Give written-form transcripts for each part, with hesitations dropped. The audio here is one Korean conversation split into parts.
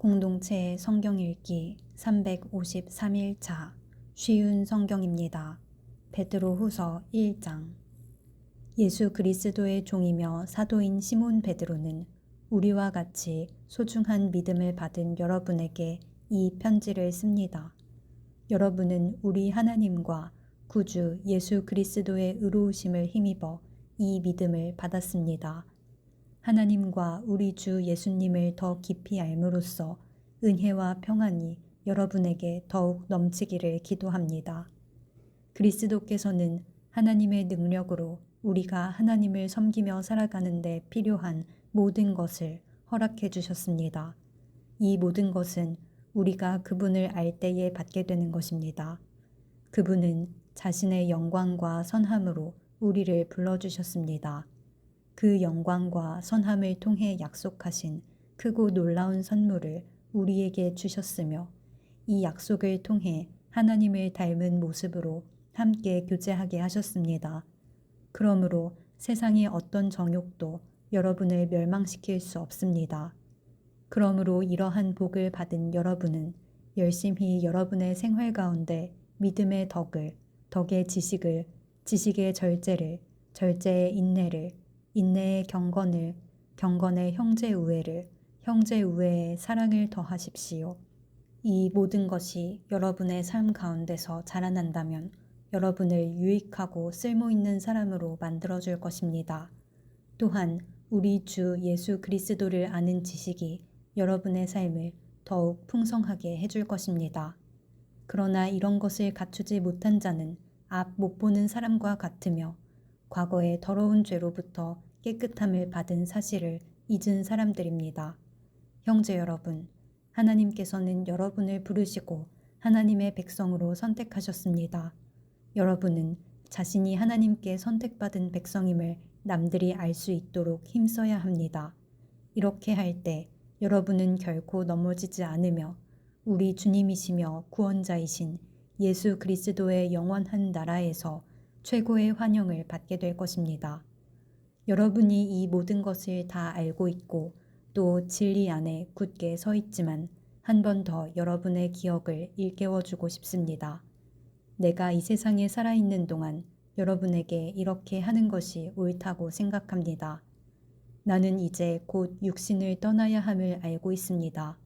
공동체 성경 읽기 353일차 쉬운 성경입니다. 베드로후서 1장. 예수 그리스도의 종이며 사도인 시몬 베드로는 우리와 같이 소중한 믿음을 받은 여러분에게 이 편지를 씁니다. 여러분은 우리 하나님과 구주 예수 그리스도의 의로우심을 힘입어 이 믿음을 받았습니다. 하나님과 우리 주 예수님을 더 깊이 알므로써 은혜와 평안이 여러분에게 더욱 넘치기를 기도합니다. 그리스도께서는 하나님의 능력으로 우리가 하나님을 섬기며 살아가는 데 필요한 모든 것을 허락해 주셨습니다. 이 모든 것은 우리가 그분을 알 때에 받게 되는 것입니다. 그분은 자신의 영광과 선함으로 우리를 불러주셨습니다. 그 영광과 선함을 통해 약속하신 크고 놀라운 선물을 우리에게 주셨으며 이 약속을 통해 하나님을 닮은 모습으로 함께 교제하게 하셨습니다. 그러므로 세상의 어떤 정욕도 여러분을 멸망시킬 수 없습니다. 그러므로 이러한 복을 받은 여러분은 열심히 여러분의 생활 가운데 믿음의 덕을, 덕의 지식을, 지식의 절제를, 절제의 인내를, 인내의 경건을, 경건의 형제 우애를, 형제 우애의 사랑을 더하십시오. 이 모든 것이 여러분의 삶 가운데서 자라난다면 여러분을 유익하고 쓸모있는 사람으로 만들어줄 것입니다. 또한 우리 주 예수 그리스도를 아는 지식이 여러분의 삶을 더욱 풍성하게 해줄 것입니다. 그러나 이런 것을 갖추지 못한 자는 앞 못 보는 사람과 같으며 과거의 더러운 죄로부터 깨끗함을 받은 사실을 잊은 사람들입니다. 형제 여러분, 하나님께서는 여러분을 부르시고 하나님의 백성으로 선택하셨습니다. 여러분은 자신이 하나님께 선택받은 백성임을 남들이 알 수 있도록 힘써야 합니다. 이렇게 할 때 여러분은 결코 넘어지지 않으며 우리 주님이시며 구원자이신 예수 그리스도의 영원한 나라에서 최고의 환영을 받게 될 것입니다. 여러분이 이 모든 것을 다 알고 있고 또 진리 안에 굳게 서 있지만 한 번 더 여러분의 기억을 일깨워주고 싶습니다. 내가 이 세상에 살아있는 동안 여러분에게 이렇게 하는 것이 옳다고 생각합니다. 나는 이제 곧 육신을 떠나야 함을 알고 있습니다.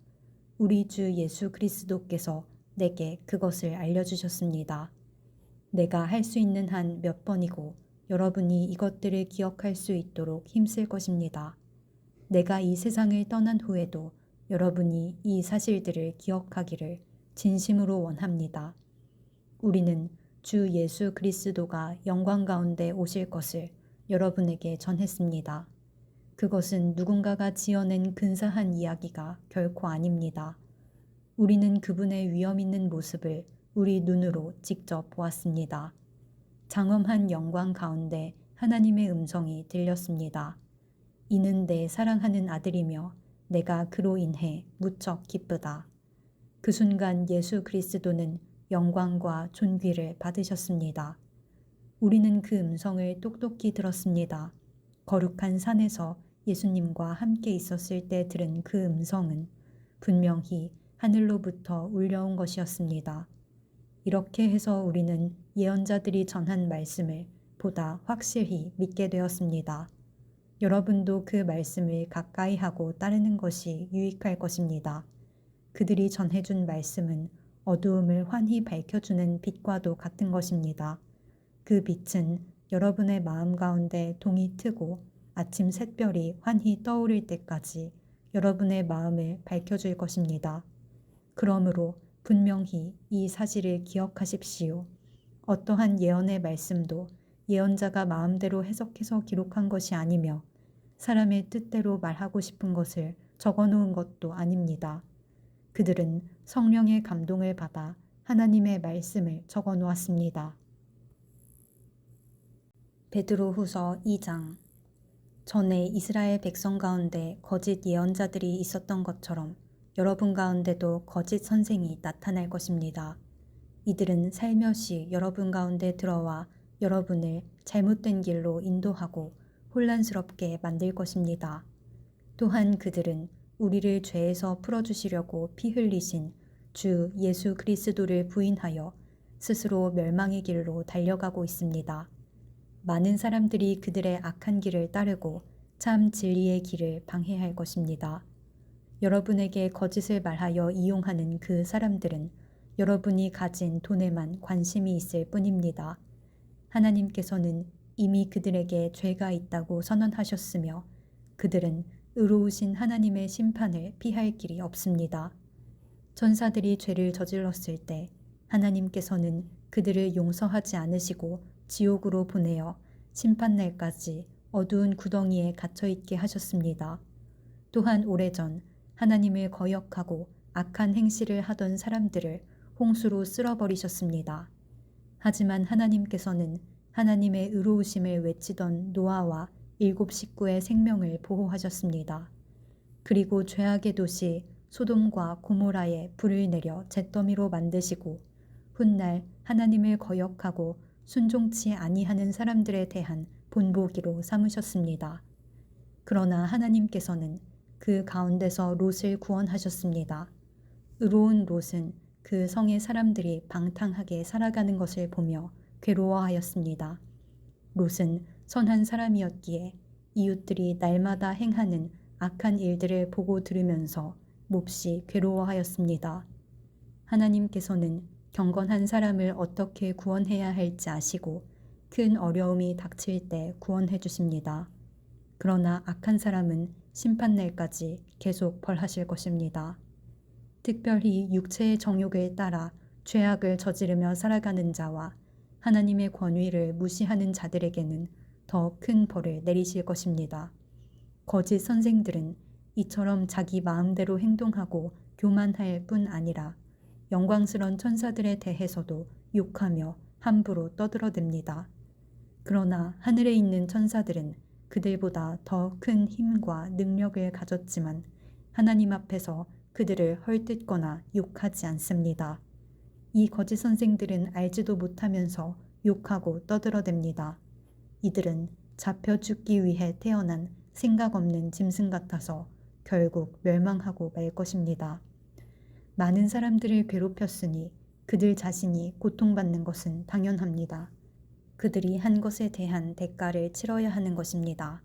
우리 주 예수 그리스도께서 내게 그것을 알려주셨습니다. 내가 할 수 있는 한 몇 번이고 여러분이 이것들을 기억할 수 있도록 힘쓸 것입니다. 내가 이 세상을 떠난 후에도 여러분이 이 사실들을 기억하기를 진심으로 원합니다. 우리는 주 예수 그리스도가 영광 가운데 오실 것을 여러분에게 전했습니다. 그것은 누군가가 지어낸 근사한 이야기가 결코 아닙니다. 우리는 그분의 위엄 있는 모습을 우리 눈으로 직접 보았습니다. 장엄한 영광 가운데 하나님의 음성이 들렸습니다. 이는 내 사랑하는 아들이며 내가 그로 인해 무척 기쁘다. 그 순간 예수 그리스도는 영광과 존귀를 받으셨습니다. 우리는 그 음성을 똑똑히 들었습니다. 거룩한 산에서 예수님과 함께 있었을 때 들은 그 음성은 분명히 하늘로부터 울려온 것이었습니다. 이렇게 해서 우리는 예언자들이 전한 말씀을 보다 확실히 믿게 되었습니다. 여러분도 그 말씀을 가까이 하고 따르는 것이 유익할 것입니다. 그들이 전해준 말씀은 어두움을 환히 밝혀주는 빛과도 같은 것입니다. 그 빛은 여러분의 마음 가운데 동이 트고 아침 샛별이 환히 떠오를 때까지 여러분의 마음을 밝혀줄 것입니다. 그러므로 분명히 이 사실을 기억하십시오. 어떠한 예언의 말씀도 예언자가 마음대로 해석해서 기록한 것이 아니며 사람의 뜻대로 말하고 싶은 것을 적어놓은 것도 아닙니다. 그들은 성령의 감동을 받아 하나님의 말씀을 적어놓았습니다. 베드로후서 2장. 전에 이스라엘 백성 가운데 거짓 예언자들이 있었던 것처럼 여러분 가운데도 거짓 선생이 나타날 것입니다. 이들은 살며시 여러분 가운데 들어와 여러분을 잘못된 길로 인도하고 혼란스럽게 만들 것입니다. 또한 그들은 우리를 죄에서 풀어주시려고 피 흘리신 주 예수 그리스도를 부인하여 스스로 멸망의 길로 달려가고 있습니다. 많은 사람들이 그들의 악한 길을 따르고 참 진리의 길을 방해할 것입니다. 여러분에게 거짓을 말하여 이용하는 그 사람들은 여러분이 가진 돈에만 관심이 있을 뿐입니다. 하나님께서는 이미 그들에게 죄가 있다고 선언하셨으며 그들은 의로우신 하나님의 심판을 피할 길이 없습니다. 천사들이 죄를 저질렀을 때 하나님께서는 그들을 용서하지 않으시고 지옥으로 보내어 심판날까지 어두운 구덩이에 갇혀있게 하셨습니다. 또한 오래전 하나님을 거역하고 악한 행실을 하던 사람들을 홍수로 쓸어버리셨습니다. 하지만 하나님께서는 하나님의 의로우심을 외치던 노아와 7 식구의 생명을 보호하셨습니다. 그리고 죄악의 도시 소돔과 고모라에 불을 내려 잿더미로 만드시고 훗날 하나님을 거역하고 순종치 아니하는 사람들에 대한 본보기로 삼으셨습니다. 그러나 하나님께서는 그 가운데서 롯을 구원하셨습니다. 의로운 롯은 그 성의 사람들이 방탕하게 살아가는 것을 보며 괴로워하였습니다. 롯은 선한 사람이었기에 이웃들이 날마다 행하는 악한 일들을 보고 들으면서 몹시 괴로워하였습니다. 하나님께서는 경건한 사람을 어떻게 구원해야 할지 아시고 큰 어려움이 닥칠 때 구원해 주십니다. 그러나 악한 사람은 심판날까지 계속 벌하실 것입니다. 특별히 육체의 정욕을 따라 죄악을 저지르며 살아가는 자와 하나님의 권위를 무시하는 자들에게는 더 큰 벌을 내리실 것입니다. 거짓 선생들은 이처럼 자기 마음대로 행동하고 교만할 뿐 아니라 영광스러운 천사들에 대해서도 욕하며 함부로 떠들어댑니다. 그러나 하늘에 있는 천사들은 그들보다 더 큰 힘과 능력을 가졌지만 하나님 앞에서 그들을 헐뜯거나 욕하지 않습니다. 이 거짓 선생들은 알지도 못하면서 욕하고 떠들어댑니다. 이들은 잡혀 죽기 위해 태어난 생각 없는 짐승 같아서 결국 멸망하고 말 것입니다. 많은 사람들을 괴롭혔으니 그들 자신이 고통받는 것은 당연합니다. 그들이 한 것에 대한 대가를 치러야 하는 것입니다.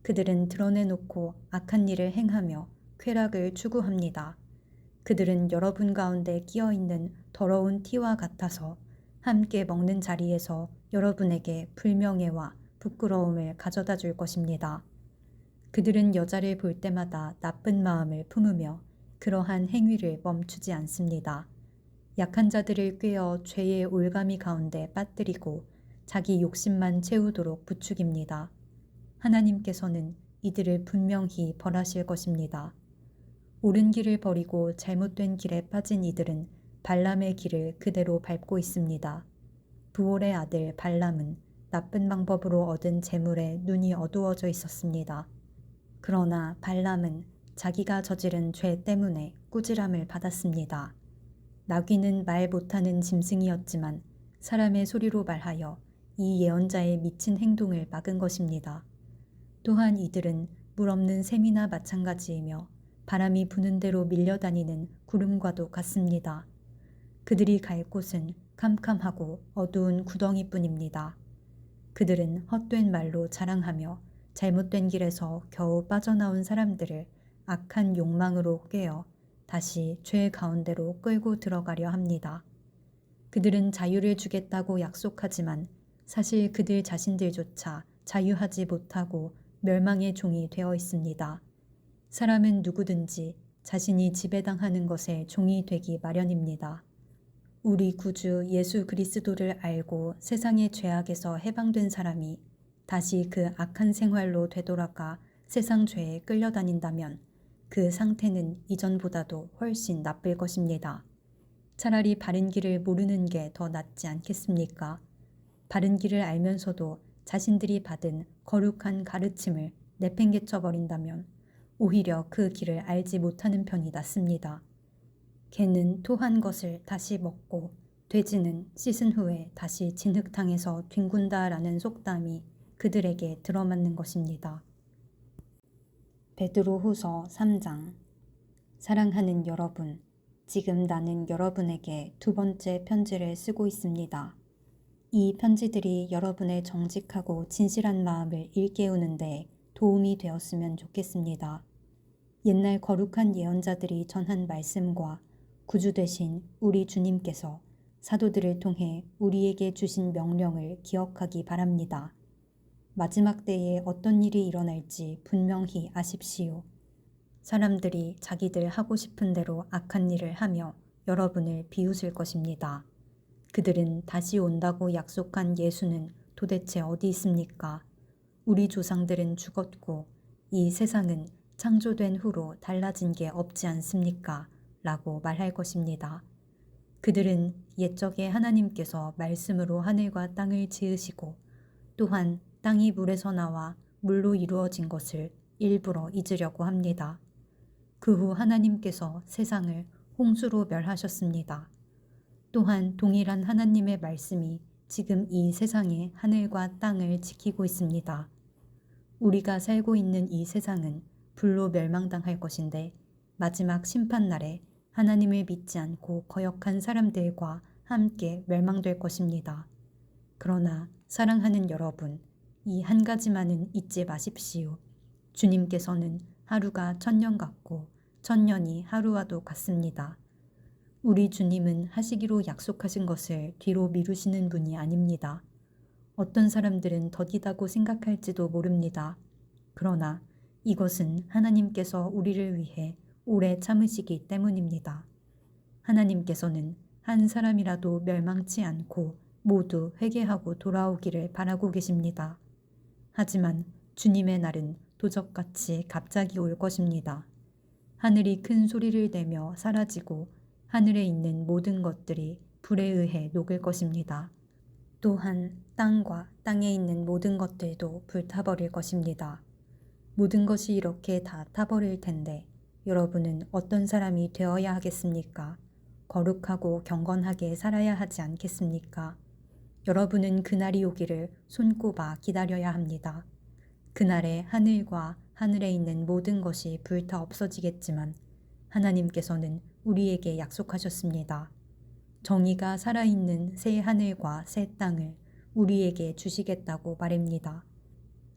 그들은 드러내놓고 악한 일을 행하며 쾌락을 추구합니다. 그들은 여러분 가운데 끼어있는 더러운 티와 같아서 함께 먹는 자리에서 여러분에게 불명예와 부끄러움을 가져다 줄 것입니다. 그들은 여자를 볼 때마다 나쁜 마음을 품으며 그러한 행위를 멈추지 않습니다. 약한 자들을 꿰어 죄의 올가미 가운데 빠뜨리고 자기 욕심만 채우도록 부추깁니다. 하나님께서는 이들을 분명히 벌하실 것입니다. 옳은 길을 버리고 잘못된 길에 빠진 이들은 발람의 길을 그대로 밟고 있습니다. 부올의 아들 발람은 나쁜 방법으로 얻은 재물에 눈이 어두워져 있었습니다. 그러나 발람은 자기가 저지른 죄 때문에 꾸지람을 받았습니다. 나귀는 말 못하는 짐승이었지만 사람의 소리로 말하여 이 예언자의 미친 행동을 막은 것입니다. 또한 이들은 물 없는 샘이나 마찬가지이며 바람이 부는 대로 밀려다니는 구름과도 같습니다. 그들이 갈 곳은 캄캄하고 어두운 구덩이뿐입니다. 그들은 헛된 말로 자랑하며 잘못된 길에서 겨우 빠져나온 사람들을 악한 욕망으로 꿰어 다시 죄 가운데로 끌고 들어가려 합니다. 그들은 자유를 주겠다고 약속하지만 사실 그들 자신들조차 자유하지 못하고 멸망의 종이 되어 있습니다. 사람은 누구든지 자신이 지배당하는 것에 종이 되기 마련입니다. 우리 구주 예수 그리스도를 알고 세상의 죄악에서 해방된 사람이 다시 그 악한 생활로 되돌아가 세상 죄에 끌려다닌다면 그 상태는 이전보다도 훨씬 나쁠 것입니다. 차라리 바른 길을 모르는 게 더 낫지 않겠습니까? 바른 길을 알면서도 자신들이 받은 거룩한 가르침을 내팽개쳐 버린다면 오히려 그 길을 알지 못하는 편이 낫습니다. 개는 토한 것을 다시 먹고 돼지는 씻은 후에 다시 진흙탕에서 뒹군다라는 속담이 그들에게 들어맞는 것입니다. 베드로후서 3장. 사랑하는 여러분, 지금 나는 여러분에게 두 번째 편지를 쓰고 있습니다. 이 편지들이 여러분의 정직하고 진실한 마음을 일깨우는데 도움이 되었으면 좋겠습니다. 옛날 거룩한 예언자들이 전한 말씀과 구주 되신 우리 주님께서 사도들을 통해 우리에게 주신 명령을 기억하기 바랍니다. 마지막 때에 어떤 일이 일어날지 분명히 아십시오. 사람들이 자기들 하고 싶은 대로 악한 일을 하며 여러분을 비웃을 것입니다. 그들은 다시 온다고 약속한 예수는 도대체 어디 있습니까? 우리 조상들은 죽었고 이 세상은 창조된 후로 달라진 게 없지 않습니까? 라고 말할 것입니다. 그들은 옛적에 하나님께서 말씀으로 하늘과 땅을 지으시고 또한 땅이 물에서 나와 물로 이루어진 것을 일부러 잊으려고 합니다. 그 후 하나님께서 세상을 홍수로 멸하셨습니다. 또한 동일한 하나님의 말씀이 지금 이 세상의 하늘과 땅을 지키고 있습니다. 우리가 살고 있는 이 세상은 불로 멸망당할 것인데 마지막 심판날에 하나님을 믿지 않고 거역한 사람들과 함께 멸망될 것입니다. 그러나 사랑하는 여러분, 이 한 가지만은 잊지 마십시오. 주님께서는 하루가 천년 같고 천년이 하루와도 같습니다. 우리 주님은 하시기로 약속하신 것을 뒤로 미루시는 분이 아닙니다. 어떤 사람들은 더디다고 생각할지도 모릅니다. 그러나 이것은 하나님께서 우리를 위해 오래 참으시기 때문입니다. 하나님께서는 한 사람이라도 멸망치 않고 모두 회개하고 돌아오기를 바라고 계십니다. 하지만 주님의 날은 도적같이 갑자기 올 것입니다. 하늘이 큰 소리를 내며 사라지고 하늘에 있는 모든 것들이 불에 의해 녹을 것입니다. 또한 땅과 땅에 있는 모든 것들도 불타버릴 것입니다. 모든 것이 이렇게 다 타버릴 텐데 여러분은 어떤 사람이 되어야 하겠습니까? 거룩하고 경건하게 살아야 하지 않겠습니까? 여러분은 그날이 오기를 손꼽아 기다려야 합니다. 그날에 하늘과 하늘에 있는 모든 것이 불타 없어지겠지만 하나님께서는 우리에게 약속하셨습니다. 정의가 살아있는 새 하늘과 새 땅을 우리에게 주시겠다고 말입니다.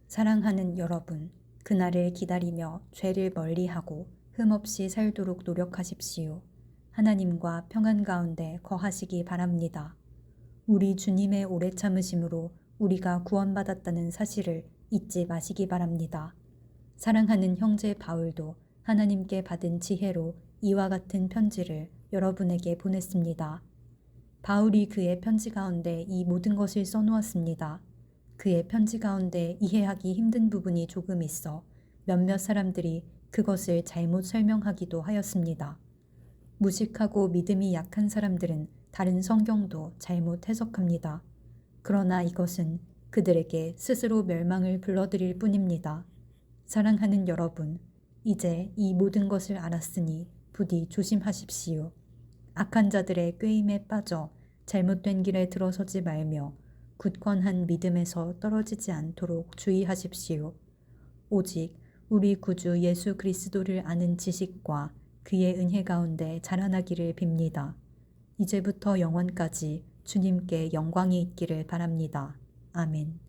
사랑하는 여러분, 그날을 기다리며 죄를 멀리하고 흠없이 살도록 노력하십시오. 하나님과 평안 가운데 거하시기 바랍니다. 우리 주님의 오래 참으심으로 우리가 구원받았다는 사실을 잊지 마시기 바랍니다. 사랑하는 형제 바울도 하나님께 받은 지혜로 이와 같은 편지를 여러분에게 보냈습니다. 바울이 그의 편지 가운데 이 모든 것을 써놓았습니다. 그의 편지 가운데 이해하기 힘든 부분이 조금 있어 몇몇 사람들이 그것을 잘못 설명하기도 하였습니다. 무식하고 믿음이 약한 사람들은 다른 성경도 잘못 해석합니다. 그러나 이것은 그들에게 스스로 멸망을 불러들일 뿐입니다. 사랑하는 여러분, 이제 이 모든 것을 알았으니 부디 조심하십시오. 악한 자들의 꾀임에 빠져 잘못된 길에 들어서지 말며 굳건한 믿음에서 떨어지지 않도록 주의하십시오. 오직 우리 구주 예수 그리스도를 아는 지식과 그의 은혜 가운데 자라나기를 빕니다. 이제부터 영원까지 주님께 영광이 있기를 바랍니다. 아멘.